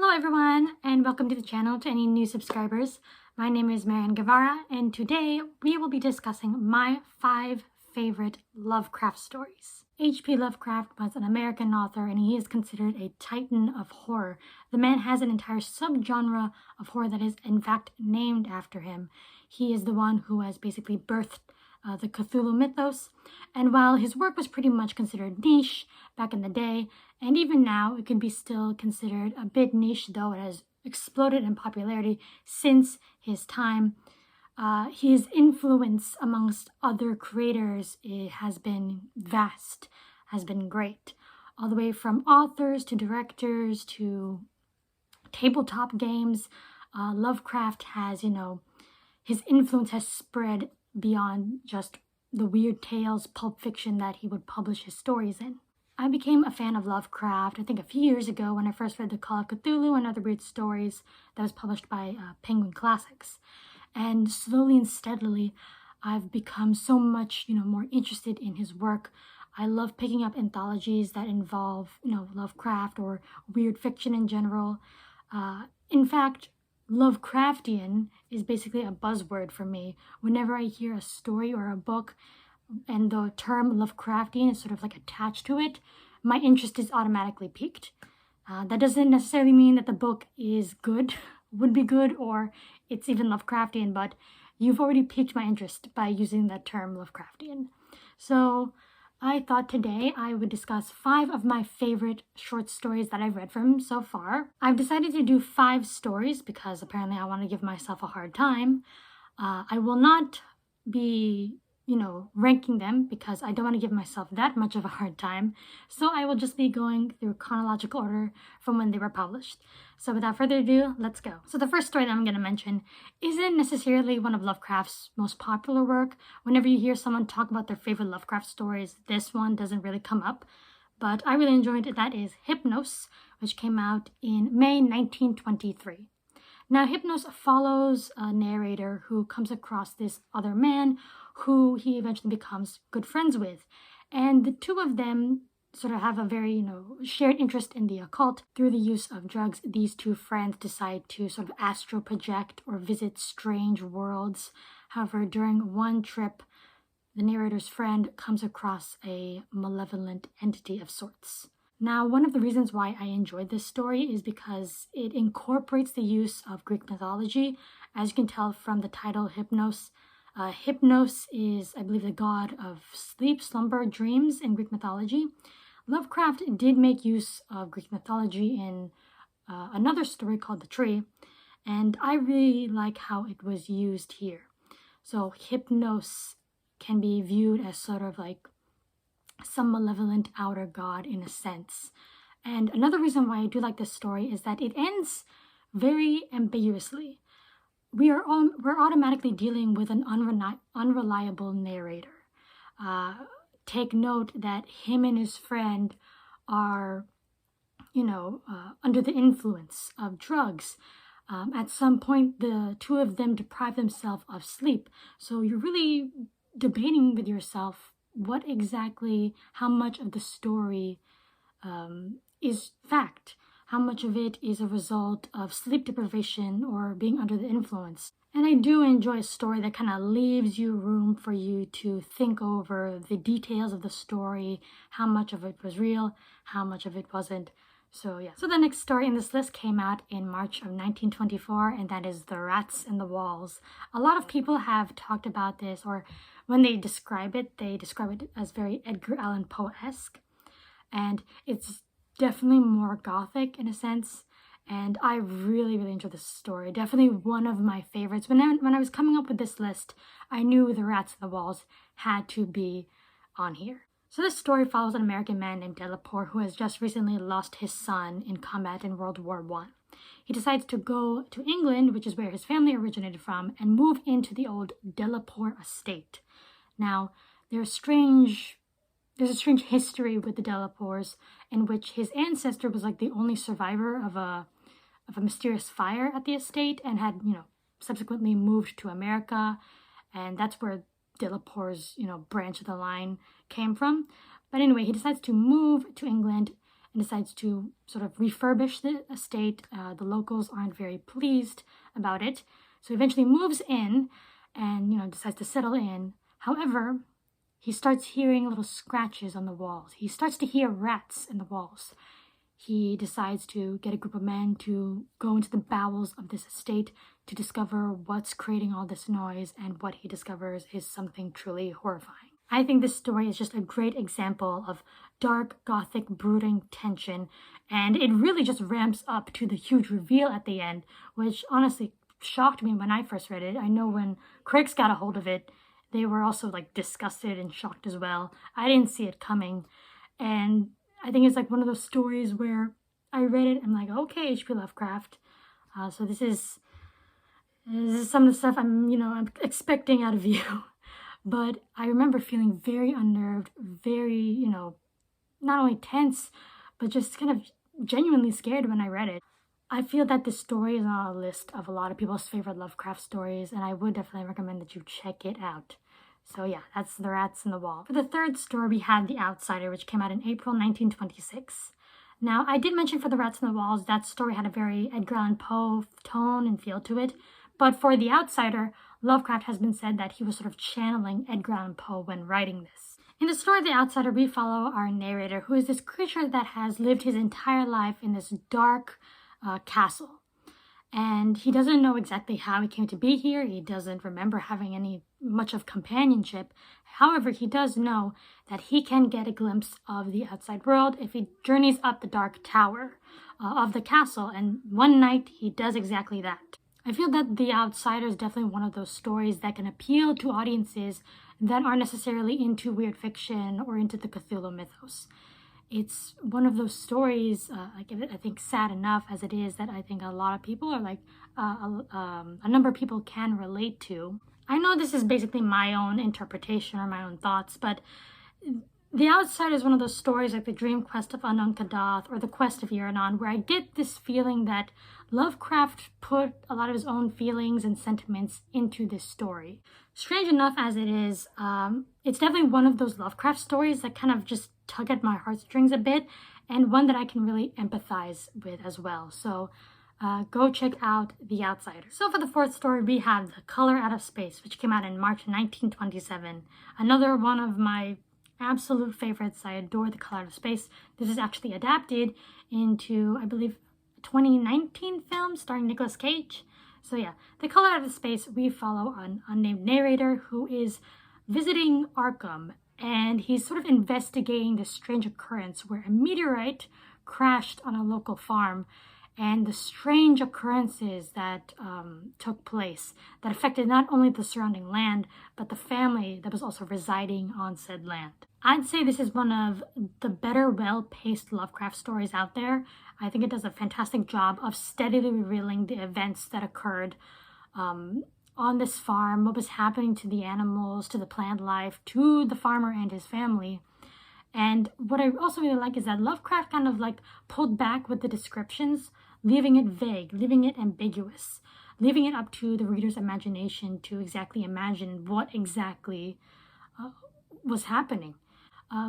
Hello everyone, and welcome to the channel. To any new subscribers, my name is Marian Guevara, and today we will be discussing my 5 favorite Lovecraft stories. H.P. Lovecraft was an American author, and he is considered a titan of horror. The man has an entire subgenre of horror that is in fact named after him. He is the one who has basically birthed the Cthulhu mythos, and while his work was pretty much considered niche back in the day, and even now it can be still considered a bit niche, though it has exploded in popularity since his time, his influence amongst other creators has been vast, has been great, all the way from authors to directors to tabletop games. Lovecraft has, his influence has spread beyond just the weird tales, pulp fiction that he would publish his stories in. I became a fan of Lovecraft, I think a few years ago, when I first read the Call of Cthulhu and Other Weird Stories that was published by Penguin Classics. And slowly and steadily, I've become so much, more interested in his work. I love picking up anthologies that involve, Lovecraft or weird fiction in general. In fact, Lovecraftian is basically a buzzword for me. Whenever I hear a story or a book and the term Lovecraftian is sort of like attached to it, my interest is automatically piqued. That doesn't necessarily mean that the book is good, would be good, or it's even Lovecraftian, but you've already piqued my interest by using that term Lovecraftian. So I thought today I would discuss 5 of my favorite short stories that I've read from him so far. I've decided to do 5 stories because apparently I want to give myself a hard time. I will not be, ranking them because I don't want to give myself that much of a hard time. So I will just be going through chronological order from when they were published. So without further ado, let's go. So the first story that I'm going to mention isn't necessarily one of Lovecraft's most popular work. Whenever you hear someone talk about their favorite Lovecraft stories, this one doesn't really come up. But I really enjoyed it. That is Hypnos, which came out in May 1923. Now, Hypnos follows a narrator who comes across this other man who he eventually becomes good friends with. And the two of them sort of have a very, shared interest in the occult. Through the use of drugs, these two friends decide to sort of astral project or visit strange worlds. However, during one trip, the narrator's friend comes across a malevolent entity of sorts. Now, one of the reasons why I enjoyed this story is because it incorporates the use of Greek mythology. As you can tell from the title, Hypnos. Hypnos is, I believe, the god of sleep, slumber, dreams in Greek mythology. Lovecraft did make use of Greek mythology in another story called The Tree, and I really like how it was used here. So Hypnos can be viewed as sort of like some malevolent outer god in a sense. And another reason why I do like this story is that it ends very ambiguously. We're automatically dealing with an unreliable narrator. Take note that him and his friend are, under the influence of drugs. At some point, the two of them deprive themselves of sleep. So you're really debating with yourself how much of the story is fact, how much of it is a result of sleep deprivation or being under the influence. And I do enjoy a story that kind of leaves you room for you to think over the details of the story, how much of it was real, how much of it wasn't. So yeah. So the next story in this list came out in March of 1924, and that is The Rats in the Walls. A lot of people have talked about this, or when they describe it as very Edgar Allan Poe-esque. And it's definitely more gothic in a sense. And I really, really enjoyed this story. Definitely one of my favorites. When I was coming up with this list, I knew The Rats in the Walls had to be on here. So this story follows an American man named Delaporte who has just recently lost his son in combat in World War I. He decides to go to England, which is where his family originated from, and move into the old Delaporte estate. Now, there's a strange history with the Delaportes in which his ancestor was like the only survivor of a mysterious fire at the estate and had, subsequently moved to America. And that's where Delaporte's, branch of the line came from. But anyway, he decides to move to England and decides to sort of refurbish the estate. The locals aren't very pleased about it, so he eventually moves in and, decides to settle in. However, he starts hearing little scratches on the walls. He starts to hear rats in the walls. He decides to get a group of men to go into the bowels of this estate to discover what's creating all this noise, and what he discovers is something truly horrifying. I think this story is just a great example of dark, gothic, brooding tension, and it really just ramps up to the huge reveal at the end, which honestly shocked me when I first read it. I know when critics got a hold of it, they were also disgusted and shocked as well. I didn't see it coming, and I think it's one of those stories where I read it, I'm like, okay, H.P. Lovecraft. So this is some of the stuff I'm expecting out of you. But I remember feeling very unnerved, very, not only tense, but just kind of genuinely scared when I read it. I feel that this story is on a list of a lot of people's favorite Lovecraft stories, and I would definitely recommend that you check it out. So yeah, that's The Rats in the Wall. For the third story, we had The Outsider, which came out in April 1926. Now, I did mention for The Rats in the Walls, that story had a very Edgar Allan Poe tone and feel to it. But for The Outsider, Lovecraft has been said that he was sort of channeling Edgar Allan Poe when writing this. In the story of The Outsider, we follow our narrator, who is this creature that has lived his entire life in this dark castle. And he doesn't know exactly how he came to be here. He doesn't remember having much of companionship. However, he does know that he can get a glimpse of the outside world if he journeys up the dark tower of the castle. And one night, he does exactly that. I feel that The Outsider is definitely one of those stories that can appeal to audiences that aren't necessarily into weird fiction or into the Cthulhu mythos. It's one of those stories, I think sad enough as it is, that I think a lot of people are a number of people can relate to. I know this is basically my own interpretation or my own thoughts, but The Outsider is one of those stories like The Dream Quest of Unknown Kadath or The Quest of Iranon, where I get this feeling that Lovecraft put a lot of his own feelings and sentiments into this story. Strange enough as it is, it's definitely one of those Lovecraft stories that kind of just tug at my heartstrings a bit, and one that I can really empathize with as well. So go check out The Outsider. So for the fourth story, we have The Color Out of Space, which came out in March 1927. Another one of my absolute favorites. I adore The Color Out of Space. This is actually adapted into, I believe, 2019 film starring Nicolas Cage. So yeah, The Color Out of Space, we follow an unnamed narrator who is visiting Arkham, and he's sort of investigating this strange occurrence where a meteorite crashed on a local farm, and the strange occurrences that took place that affected not only the surrounding land, but the family that was also residing on said land. I'd say this is one of the better, well-paced Lovecraft stories out there. I think it does a fantastic job of steadily revealing the events that occurred on this farm, what was happening to the animals, to the plant life, to the farmer and his family. And what I also really like is that Lovecraft kind of pulled back with the descriptions, leaving it vague, leaving it ambiguous, leaving it up to the reader's imagination to exactly imagine what exactly was happening.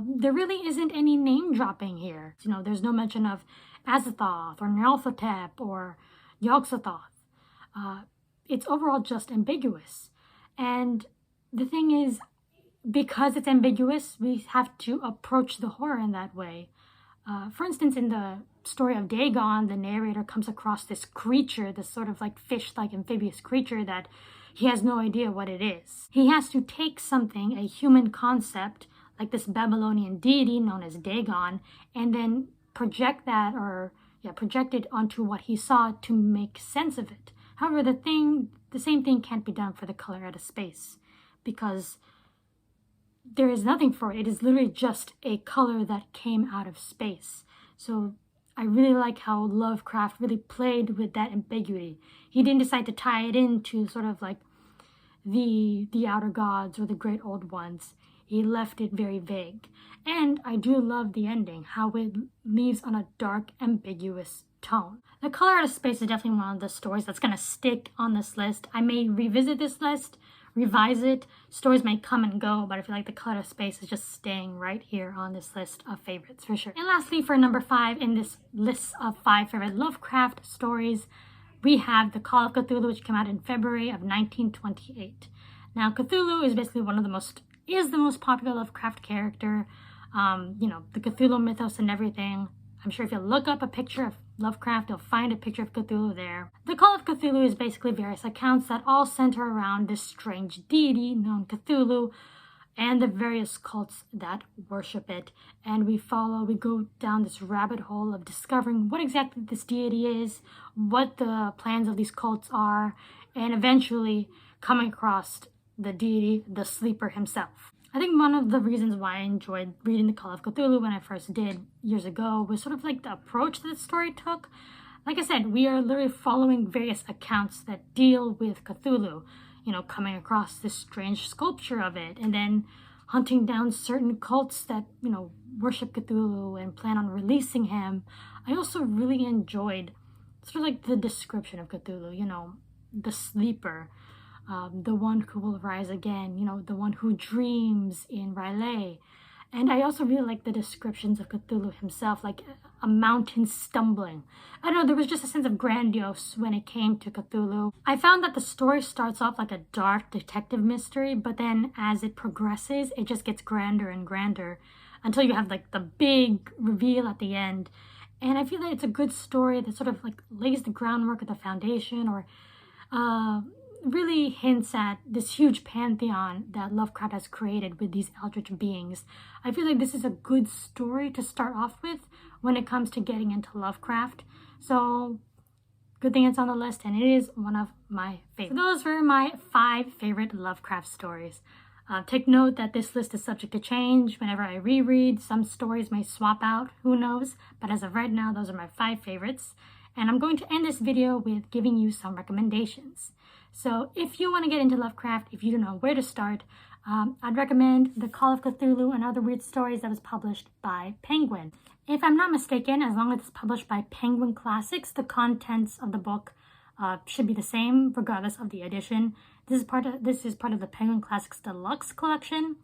There really isn't any name dropping here. There's no mention of Azathoth or Nyarlathotep or Yog-Sothoth. It's overall just ambiguous. And the thing is, because it's ambiguous, we have to approach the horror in that way. For instance, in the story of Dagon, the narrator comes across this creature, this sort of fish-like amphibious creature that he has no idea what it is. He has to take something, a human concept, like this Babylonian deity known as Dagon, and then project it onto what he saw to make sense of it. However, the same thing can't be done for The Color Out of Space, because there is nothing for it. It is literally just a color that came out of space. So I really like how Lovecraft really played with that ambiguity. He didn't decide to tie it into sort of the outer gods or the great old ones. He left it very vague. And I do love the ending, how it leaves on a dark, ambiguous tone. The Color Out of Space is definitely one of the stories that's going to stick on this list. I may revisit this list, revise it. Stories may come and go, but I feel like the Cluttered Space is just staying right here on this list of favorites for sure. And lastly, for number 5 in this list of 5 favorite Lovecraft stories, we have the Call of Cthulhu, which came out in February of 1928. Now, Cthulhu is basically the most popular Lovecraft character. The Cthulhu mythos and everything. I'm sure if you look up a picture of Lovecraft, you'll find a picture of Cthulhu there. The Call of Cthulhu is basically various accounts that all center around this strange deity known Cthulhu and the various cults that worship it. And we go down this rabbit hole of discovering what exactly this deity is, what the plans of these cults are, and eventually coming across the deity, the sleeper himself. I think one of the reasons why I enjoyed reading the Call of Cthulhu when I first did years ago was sort of like the approach that the story took. Like I said, we are literally following various accounts that deal with Cthulhu, coming across this strange sculpture of it, and then hunting down certain cults that, worship Cthulhu and plan on releasing him. I also really enjoyed sort of like the description of Cthulhu, the sleeper. The one who will rise again, the one who dreams in Riley. And I also really like the descriptions of Cthulhu himself, like a mountain stumbling. I don't know, there was just a sense of grandiose when it came to Cthulhu. I found that the story starts off like a dark detective mystery, but then as it progresses, it just gets grander and grander until you have like the big reveal at the end. And I feel that it's a good story that sort of like lays the groundwork of the foundation, or really hints at this huge pantheon that Lovecraft has created with these eldritch beings. I feel like this is a good story to start off with when it comes to getting into Lovecraft. So good thing it's on the list, and it is one of my favorites. So those were my 5 favorite Lovecraft stories. Take note that this list is subject to change whenever I reread. Some stories may swap out, who knows? But as of right now, those are my 5 favorites. And I'm going to end this video with giving you some recommendations. So if you want to get into Lovecraft, if you don't know where to start, I'd recommend the Call of Cthulhu and Other Weird Stories that was published by Penguin. If I'm not mistaken, as long as it's published by Penguin Classics, the contents of the book should be the same regardless of the edition. This is part of the Penguin Classics Deluxe collection.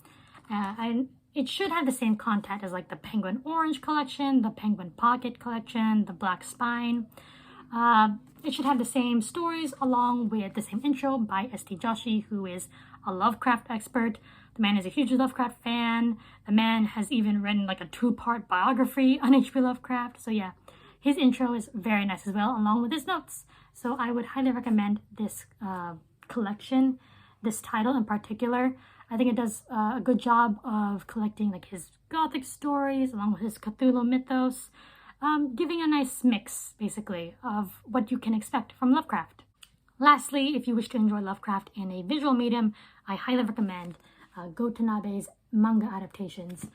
And it should have the same content as like the Penguin Orange collection, the Penguin Pocket collection, the Black Spine. It should have the same stories along with the same intro by S.T. Joshi, who is a Lovecraft expert. The man is a huge Lovecraft fan. The man has even written like a 2-part biography on H.P. Lovecraft. So yeah, his intro is very nice as well, along with his notes. So I would highly recommend this collection, this title in particular. I think it does a good job of collecting like his Gothic stories along with his Cthulhu mythos. Giving a nice mix, basically, of what you can expect from Lovecraft. Lastly, if you wish to enjoy Lovecraft in a visual medium, I highly recommend Go Tanabe's manga adaptations.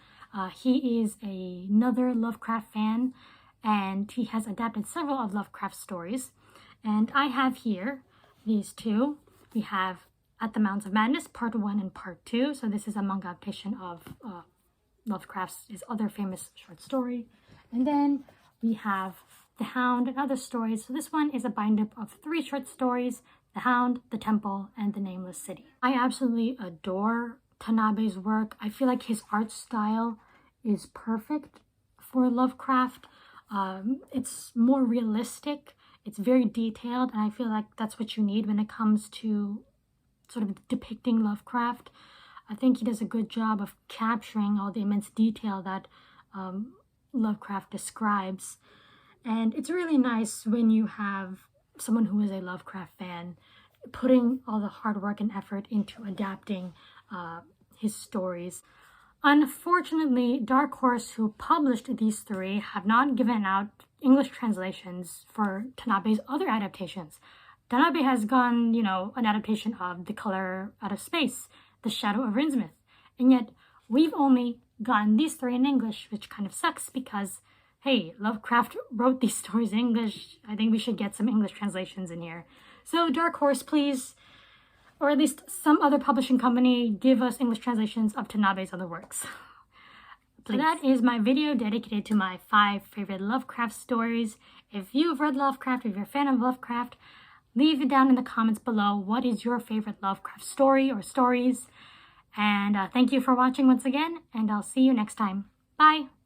He is another Lovecraft fan, and he has adapted several of Lovecraft's stories. And I have here these 2. We have At the Mountains of Madness, Part 1 and Part 2. So this is a manga adaptation of Lovecraft's his other famous short story. And then we have The Hound and Other Stories. So this one is a bind-up of 3 short stories, The Hound, The Temple, and The Nameless City. I absolutely adore Tanabe's work. I feel like his art style is perfect for Lovecraft. It's more realistic. It's very detailed, and I feel like that's what you need when it comes to sort of depicting Lovecraft. I think he does a good job of capturing all the immense detail that Lovecraft describes. And it's really nice when you have someone who is a Lovecraft fan putting all the hard work and effort into adapting his stories. Unfortunately, Dark Horse, who published these 3, have not given out English translations for Tanabe's other adaptations. Tanabe has gone, an adaptation of The Color Out of Space, The Shadow of Rinsmith, and yet we've only gotten these 3 in English, which kind of sucks because, hey, Lovecraft wrote these stories in English. I think we should get some English translations in here. So Dark Horse, please, or at least some other publishing company, give us English translations of Tanabe's other works. So that is my video dedicated to my 5 favorite Lovecraft stories. If you've read Lovecraft, if you're a fan of Lovecraft, Leave it down in the comments below. What is your favorite Lovecraft story or stories? And thank you for watching once again, and I'll see you next time. Bye!